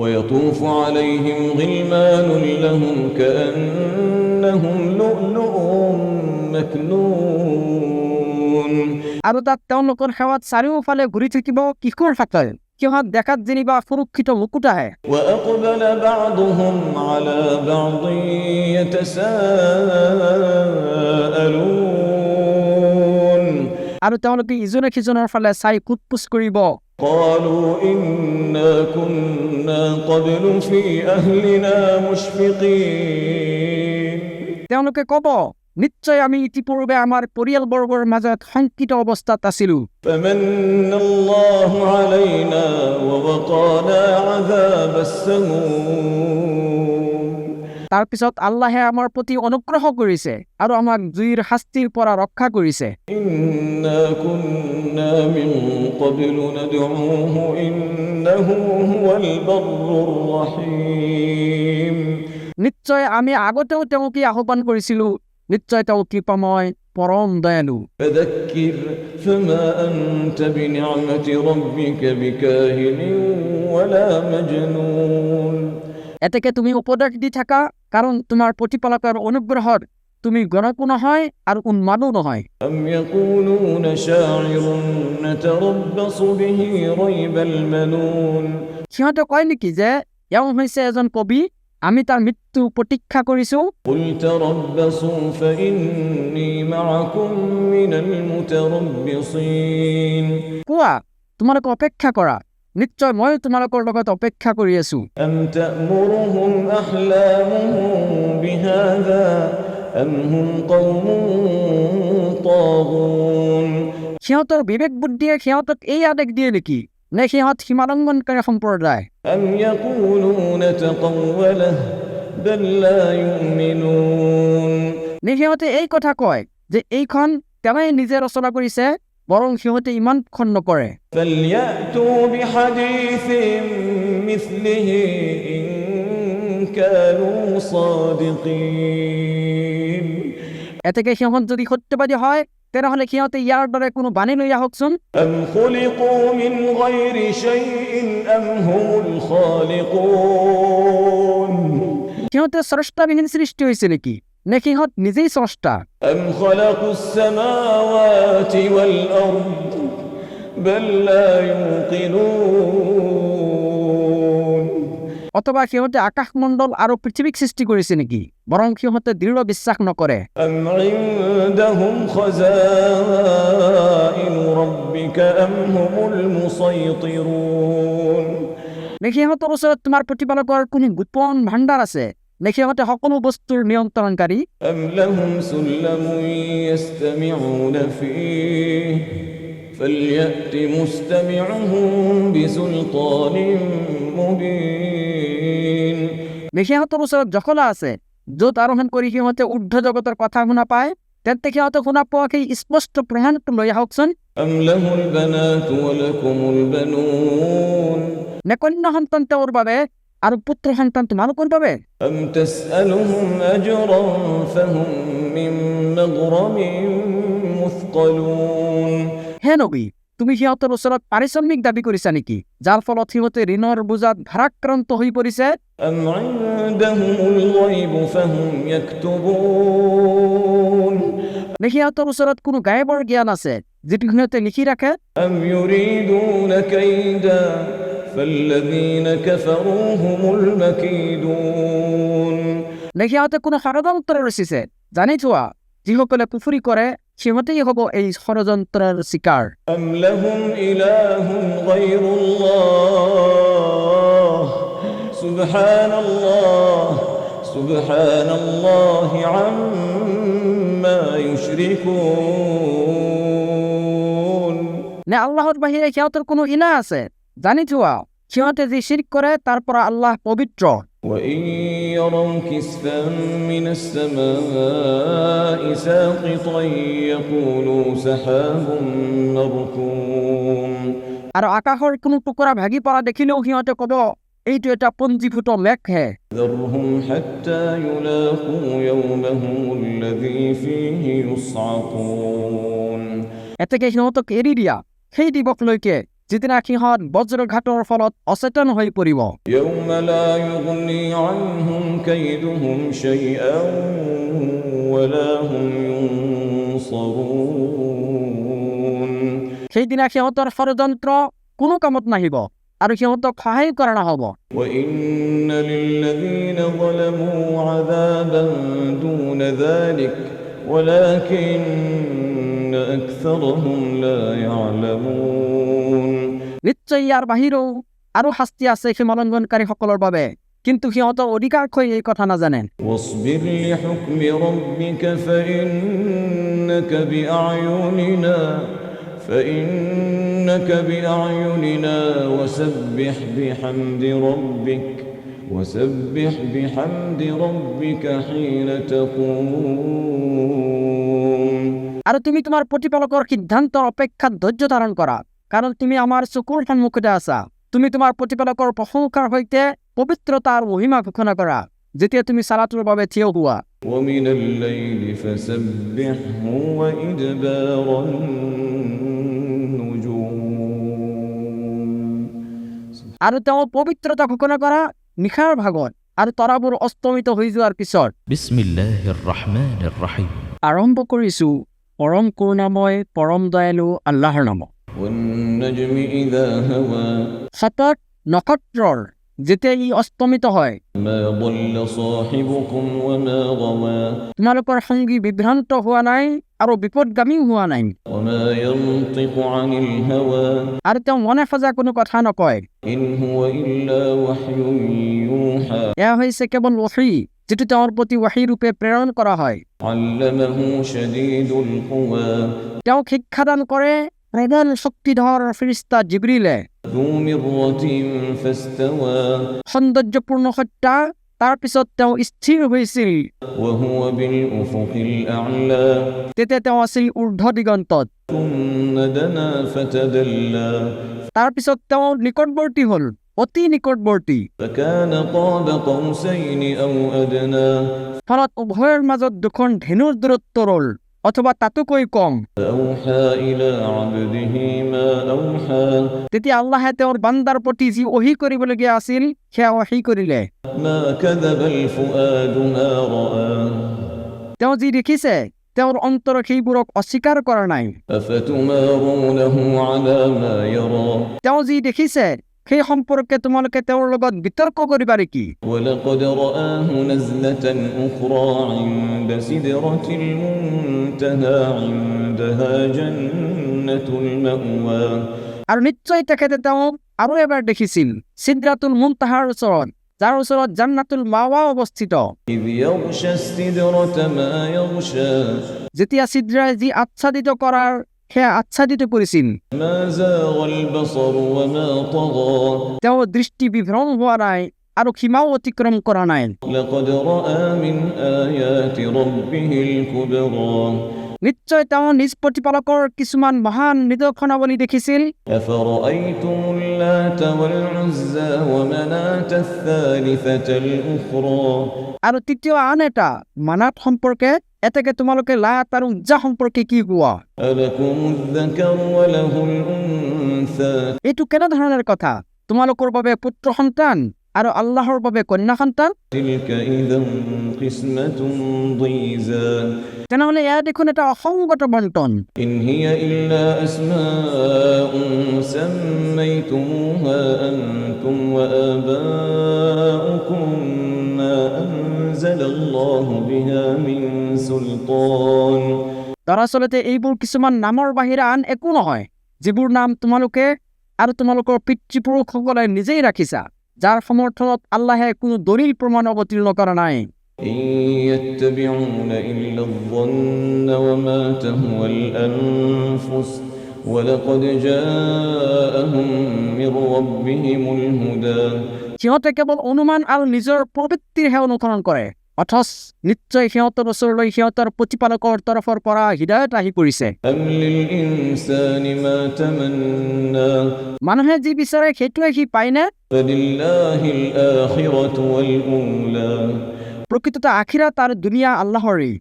ويطوف عليهم غلمان لهم كأنهم لؤلؤ مكنون আৰু তাত তেওঁলোকৰ সেৱাত চাৰিওফালে ঘূৰি থাকিব কিশোৰ সকল, সিহঁত দেখাত যেনিবা সুৰক্ষিত মুকুট আহে। وأقبل بعضهم على بعض يتساءلون আৰু তেওঁলোকে ইজনে সিজনৰ ফালে চাই কুটপুচ কৰিব। قالوا إنا كنا قبل في أهلنا مشفقين তেওঁলোকে ক'ব, নিশ্চয় আমি ইতিপূৰ্বে আমাৰ পৰিয়ালবৰ্গৰ মাজত শংকিত অৱস্থাত আছিলো। فمن الله علينا ووقانا عذاب السموم তাৰপিছত আল্লাহে আমাৰ প্ৰতি অনুগ্ৰহ কৰিছে আৰু আমাক জুইৰ শাস্তিৰ পৰা ৰক্ষা কৰিছে। إنا كنا من قبل ندعوه إنه هو البر الرحيم নিশ্চয় আমি আগতেও তেওঁক আহ্বান কৰিছিলো, নিশ্চয় তেওঁ কৃপাময় পৰম দয়ালু। فذكر فما أنت بنعمة ربك بكاهن ولا مجنون এতেকে তুমি উপদেশ দি থাকা, কাৰণ তোমাৰ প্ৰতিপালকৰ অনুগ্ৰহত তুমি গণকো নহয় আৰু উন্মাদো নহয়। أم يقولون شاعر نتربص به ريب المنون সিহঁতে কয় নেকি যে এওঁ হৈছে এজন কবি, আমি তাৰ মৃত্যু প্ৰতীক্ষা কৰিছো। قل تربصوا فإني معكم من المتربصين কোৱা, তোমালোকে অপেক্ষা কৰা, নিশ্চয় মই তোমালোকৰ লগত অপেক্ষা কৰি আছো। أم تأمرهم أحلامهم بهذا أم هم قوم طاغون সিহঁতৰ বিবেক বুদ্ধিয়ে সিহঁতক এই আদেশ দিয়ে নেকি, নে সিহঁত সীমালংঘনকাৰী সম্প্ৰদায়? أم يقولون تقوله بل لا يؤمنون নে সিহঁতে এই কথা কয় যে এইখন তেওঁই নিজে ৰচনা কৰিছে, বৰং সিহঁতে ইমান খন নকৰে। فليأتوا بحديث مثله إن كانوا صادقين এতেকে সিহঁত যদি সত্যবাদী হয়, তেনেহলে সিহঁতে ইয়াৰ দৰে কোনো বাণী লৈ আহকচোন। أم خلقوا من غير شيء أم هم الخالقون সিহঁতে স্ৰষ্টাবিহীন সৃষ্টি হৈছে নেকি, নে সিহঁত নিজেই স্ৰষ্টা? أم خلقوا السماوات والأرض بل لا يوقنون অথবা সিহঁতে আকাশমণ্ডল আৰু পৃথিৱীক সৃষ্টি কৰিছে নেকি, বৰং সিহঁতে দৃঢ় বিশ্বাস নকৰে। أم عندهم خزائن ربك أم هم المسيطرون নে সিহঁতৰ ওচৰত তোমাৰ প্ৰতিপালকৰ কোনো গোপন ভাণ্ডাৰ আছে, নে সিহঁতে সকলো বস্তুৰ নিয়ন্ত্ৰণকাৰী? أم لهم سلم يستمعون فيه فليأت مستمعهم بسلطان مبين নে সিহঁতৰ ওচৰত জখলা আছে, য'ত আৰোহণ কৰি সিহঁতে ঊৰ্ধ্ব জগতৰ কথা শুনা পায়, তেন্তে সিহঁতে শুনা পোৱা সেই স্পষ্ট প্ৰমাণটো লৈ আহকচোন। أم له البنات ولكم البنون নে কন্যা সন্তান তেওঁৰ বাবে আৰু পুত্ৰ সন্তান তোমালোকৰ বাবে? أم تسألهم أجرا فهم من مغرم مثقلون হে নবী, তুমি সিহঁতৰ ওচৰত পাৰিশ্ৰমিক দাবী কৰিছা নেকি, যাৰ ফলত সিহঁতে ঋণৰ বোজাত ভাৰাক্ৰান্ত হৈ পৰিছে? أم عندهم الغيب فهم يكتبون নে সিহঁতৰ ওচৰত কোনো গায়বৰ জ্ঞান আছে, যিটো সিহঁতে লিখি ৰাখে? أم يريدون كيدا فالذين كفروا هم المكيدون নে সিহঁতে কোনো ষড়যন্ত্ৰ ৰচিছে? জানি থোৱা, যিসকলে কুফৰি কৰে সিহঁতেই হ'ব এই ষড়যন্ত্ৰৰ চিকাৰ। أم لهم إله غير الله سبحان الله عما يشركون নে আল্লাহৰ বাহিৰে সিহঁতৰ কোনো ইলাহ আছে? জানি থোৱা, সিহঁতে যি শিৰক কৰে তাৰ পৰা আল্লাহ পবিত্ৰ। وإن يروا كسفا من السماء ساقطا يقولوا سحاب مركوم আৰু আকাশৰ কোনো টুকুৰা ভাগি পৰা দেখিলেও সিহঁতে ক'ব, এইটো এটা পঞ্জীভূত মেঘহে। ذرهم حتى يلاقوا يومهم الذي فيه يصعقون এতেকে সিহঁতক এৰি দিয়া, সেই দিৱসলৈকে যিদিনা সিহঁত বজ্ৰঘাতৰ ফলত অচেতন হৈ পৰিব। يوم لا يغني عنهم كيدهم شيئا ولا هم ينصرون সেইদিনা সিহঁতৰ ষড়যন্ত্ৰ কোনো কামত নাহিব আৰু সিহঁতক সহায় কৰা নহ'ব। وإن للذين ظلموا عذابا دون ذلك ولكن أكثرهم لا يعلمون নিশ্চয় ইয়াৰ বাহিৰেও আৰু শাস্তি আছে সীমালংঘনকাৰীসকলৰ বাবে, কিন্তু সিহঁতৰ অধিকাংশই এই কথা নাজানে। واصبر لحكم ربك فإنك بأعيننا وسبح بحمد ربك حين تقوم আৰু তুমি তোমাৰ প্ৰতিপালকৰ সিদ্ধান্তৰ অপেক্ষাত ধৈৰ্য ধাৰণ কৰা, কাৰণ তুমি আমাৰ চকুৰ সন্মুখতে আছা। তুমি তোমাৰ প্ৰতিপালকৰ প্ৰশংসাৰ সৈতে পবিত্ৰতাৰ মহিমা ঘোষণা কৰা যেতিয়া তুমি সালাতৰ বাবে থিয় হোৱা। ومن الليل فسبحه وإدبار النجوم আৰু তেওঁ পবিত্ৰতা ঘোষণা কৰা নিশাৰ ভাগত আৰু তৰাবোৰ অস্তমিত হৈ যোৱাৰ পিছত। বিসমিল্লাহিৰ ৰহমানিৰ ৰহিম। আৰম্ভ কৰিছো পৰম কৰুণাময় পৰম দয়ালু আল্লাহৰ নামত। والنجم إذا هوى সতত নক্ষত্ৰৰ যেতিয়া ই অস্তমিত হয়, ما ضل صاحبكم وما غوى তোমালোকৰ সংগী বিভ্ৰান্ত হোৱা নাই আৰু বিপদগামী হোৱা নাই। وما ينطق عن الهوى আৰু তেওঁ মনে সজা কোনো কথা নকয়। إن هو إلا وحي يوحى এয়া হৈছে কেৱল ৱহী, যিটো তেওঁৰ প্ৰতি ৱহী ৰূপে প্ৰেৰণ কৰা হয়। علمه شديد القوى তেওঁক শিক্ষাদান কৰে প্ৰবল শক্তিধৰ ফেৰেশতা জিবৰিলে। ذو مرة فاستوى সৌন্দৰ্যপূৰ্ণ সত্তা, তাৰ পিছত তেওঁ স্থিৰ হৈছিল। وهو بالأفق الأعلى তেতিয়া তেওঁ আছিল ঊৰ্ধ্ব দিগন্তত। ثم دنا فتدلى তাৰ পিছত তেওঁ নিকটৱৰ্তী হ'ল, অতি নিকটৱৰ্তী। فكان قاب قوسين أو أدنى ফলত উভয়ৰ মাজত দুখন ধেনুৰ দূৰত্ব ৰল, অথবা তাতোকৈ কম। فأوحى إلى عبده ما أوحى তেতিয়া আল্লাহে তেওঁৰ বান্দাৰ প্ৰতি যি ওহী কৰিবলগীয়া আছিল সেয়া ওহী কৰিলে। ما كذب الفؤاد ما رأى তেওঁ যি দেখিছে তেওঁৰ অন্তৰ সেইবোৰক অস্বীকাৰ কৰা নাই। أفتمارونه على ما يرى তেওঁ যি দেখিছে সেই সম্পৰ্কে তোমালোকে তেওঁৰ লগত বিতৰ্ক কৰিবা নেকি? ولقد رآه نزلة أخرى عند سدرة المنتهى عندها جنة المأوى আৰু নিশ্চয় তেখেতে তেওঁক আৰু এবাৰ দেখিছিল সিদৰাতুল মুনতাহাৰ ওচৰত, যাৰ ওচৰত জান্নাতুল মাৱা অৱস্থিত। إذ يغشى السدرة ما يغشى যেতিয়া সিদৰাই যি আচ্ছাদিত কৰাৰ সেয়া আচ্ছাদিত কৰিছিল, ما زاغ البصر وما طغى তেওঁ দৃষ্টি বিভ্ৰম হোৱা নাই আৰু সীমাও অতিক্ৰম কৰা নাই। لقد رأى من آيات ربه الكبرى নিশ্চয় তেওঁ নিজ প্ৰতিপালকৰ কিছুমান মহান নিদৰ্শনাৱলী দেখিছিল। أفرأيتم اللات والعزى ومناة الثالثة الأخرى আৰু তৃতীয় আন এটা মানাত সম্পৰ্কে, এতেকে তোমালোকে লাত আৰু উজ্জা সম্পৰ্কে কি কোৱা? ألكم الذكر وله الأنثى এইটো কেনেধৰণৰ কথা? তোমালোকৰ বাবে পুত্ৰ সন্তান আৰু আল্লাহৰ বাবে কন্যা সন্তান? تلك إذا قسمة ضيزى তেনেহলে এয়া দেখোন এটা অসংগত বণ্টন। إن هي إلا أسماء سميتموها أنتم وآباؤكم ما أنزل الله بها من سلطان দৰাচলতে এইবোৰ কিছুমান নামৰ বাহিৰে আন একো নহয়, যিবোৰ নাম তোমালোকে আৰু তোমালোকৰ পিতৃপুৰুষসকলে নিজেই ৰাখিছা, যাৰ সমৰ্থনত আল্লাহে কোনো দলিল প্ৰমাণ অৱতীৰ্ণ কৰা নাই। إن يتبعون إلا الظن وما تهوى الأنفس ولقد جاءهم من ربهم الهدى সিহঁতে কেৱল অনুমান আৰু নিজৰ প্ৰবৃত্তিৰহে অনুসৰণ কৰে, অথচ নিশ্চয় সিহঁতৰ ওচৰলৈ সিহঁতৰ প্ৰতিপালকৰ তৰফৰ পৰা হৃদায়ত আহি পৰিছে। أم للإنسان ما تمنى মানুহে যি বিচাৰে সেইটোৱে সি পায়নে? فلله الآخرة والأولى প্ৰকৃততে আখিৰাত আৰু দুনিয়া আল্লাহৰেই।